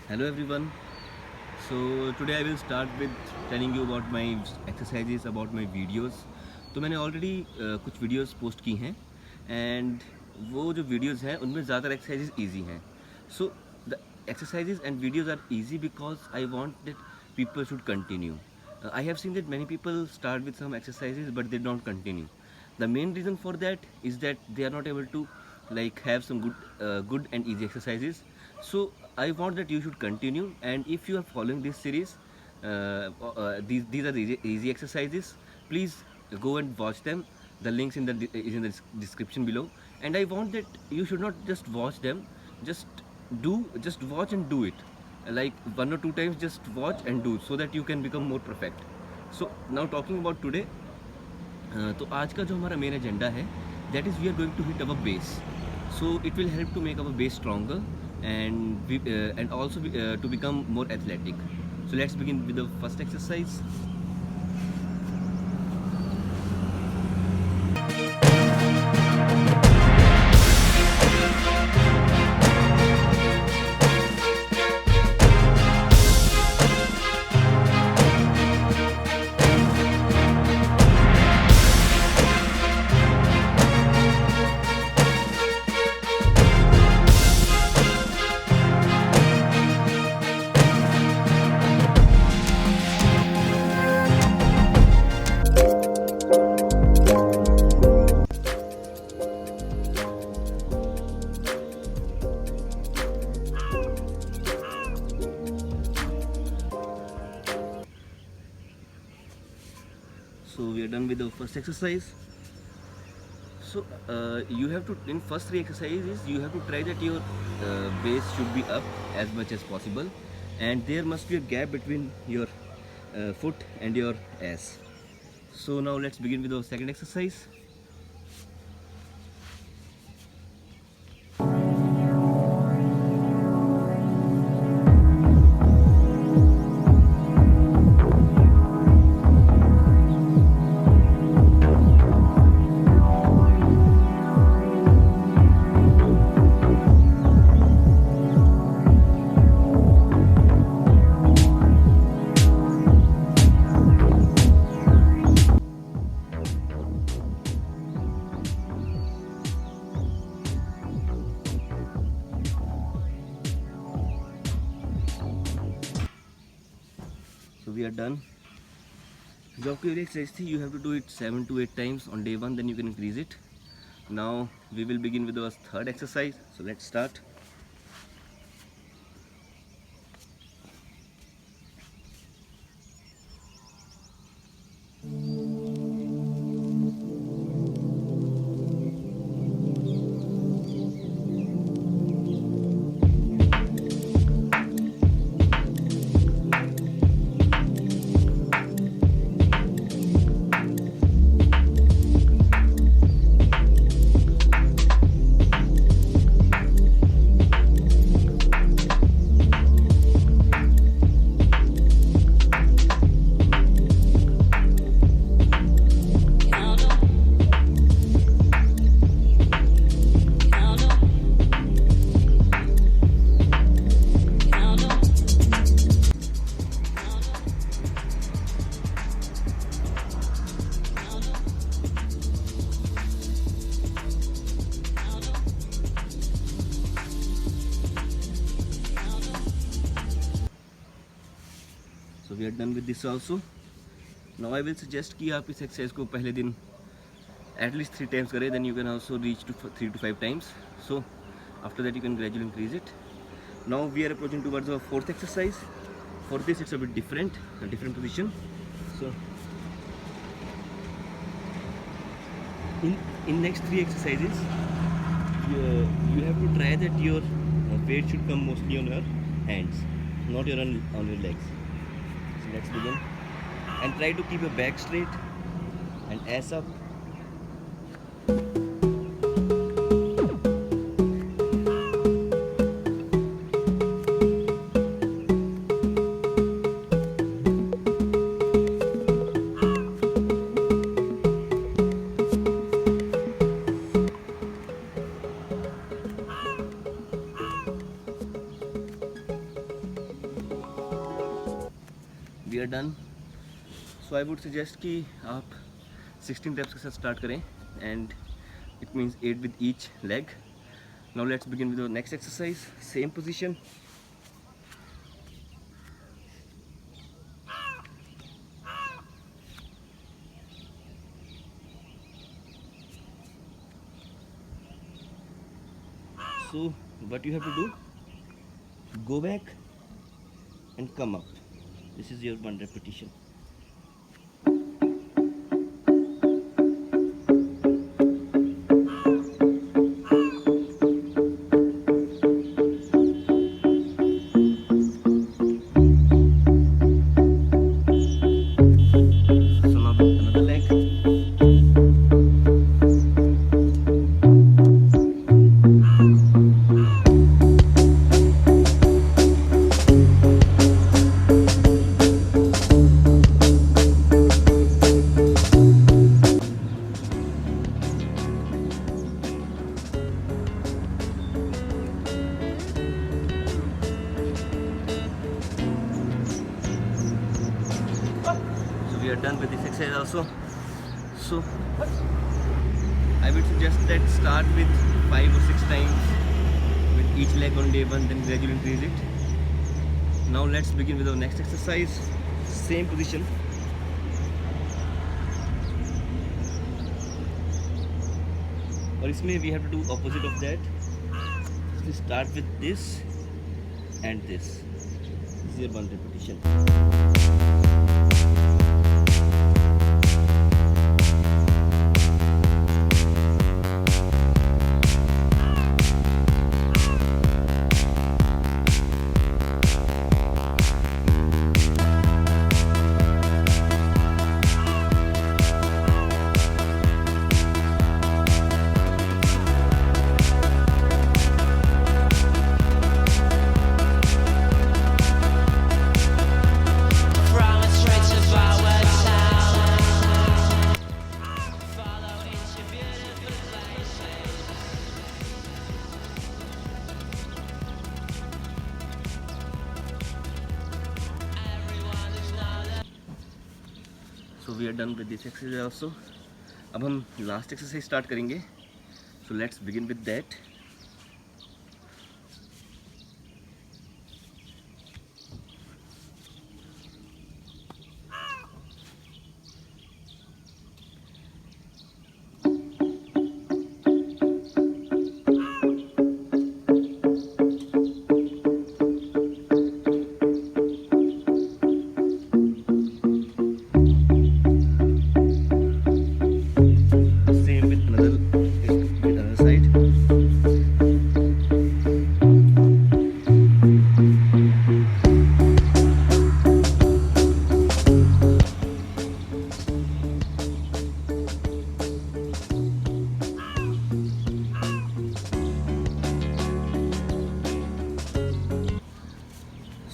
Hello everyone. So today I will start with telling you about my exercises, about my videos. तो मैंने already कुछ videos post की हैं and वो जो वीडियोस हैं उनमें ज़्यादातर एक्सरसाइजेज इजी हैं. So the exercises and videos are easy because I want that people should continue. I have seen that many people start with some exercises but they don't continue. The main reason for that is that they are not able to like have some good and easy exercises. So I want that you should continue, and if you are following this series, these are the easy exercises. Please go and watch them. The links is in the description below. And I want that you should not just watch them, just watch and do it like one or two times. Just watch and do so that you can become more perfect. So now talking about today, तो आज का जो हमारा main agenda है that is we are going to hit our base. So it will help to make our base stronger and also to become more athletic. So let's begin with the first exercise. So we are done with the first exercise. So you have to, in first three exercises, you have to try that your base should be up as much as possible, and there must be a gap between your foot and your ass. So now let's begin with the second exercise. So we are done. जो आपकी exercise थी, you have to do it 7 to 8 times on day 1, then you can increase it. Now we will begin with our third exercise. So let's start. So we are done with this also. Now I will suggest कि आप इस exercise को पहले दिन at least 3 times करें, then you can also reach to 3 to 5 times. So after that you can gradually increase it. Now we are approaching towards our fourth exercise. For this it's a bit different, a different position. So in next 3 exercises you have to try that your weight should come mostly on your hands, not on your legs. So let's begin, and try to keep your back straight and ass up. We are done. So I would suggest कि आप 16 reps के साथ start करें and it means 8 with each leg. Now let's begin with the next exercise. Same position. So what you have to do, go back and come up. This is your 1 repetition. So now another leg. So we are done with this exercise also. So I would suggest that start with 5 or 6 times with each leg on day 1, then gradually increase it. Now let's begin with our next exercise. Same position. और इसमें we have to do opposite of that. So start with this and this. This is your 1 repetition. So we are done with this exercise also. अब हम last exercise start करेंगे. So let's begin with that. Same with other side.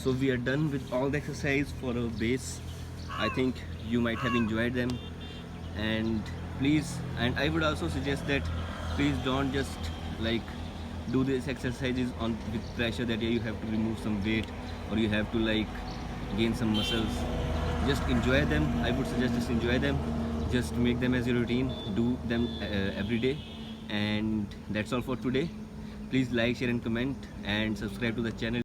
So we are done with all the exercise for our base. I think you might have enjoyed them, and I would also suggest that please don't just like do these exercises on with pressure that you have to remove some weight or you have to like gain some muscles. Just enjoy them. I would suggest just enjoy them. Just make them as your routine. Do them every day. And that's all for today. Please like, share and comment and subscribe to the channel.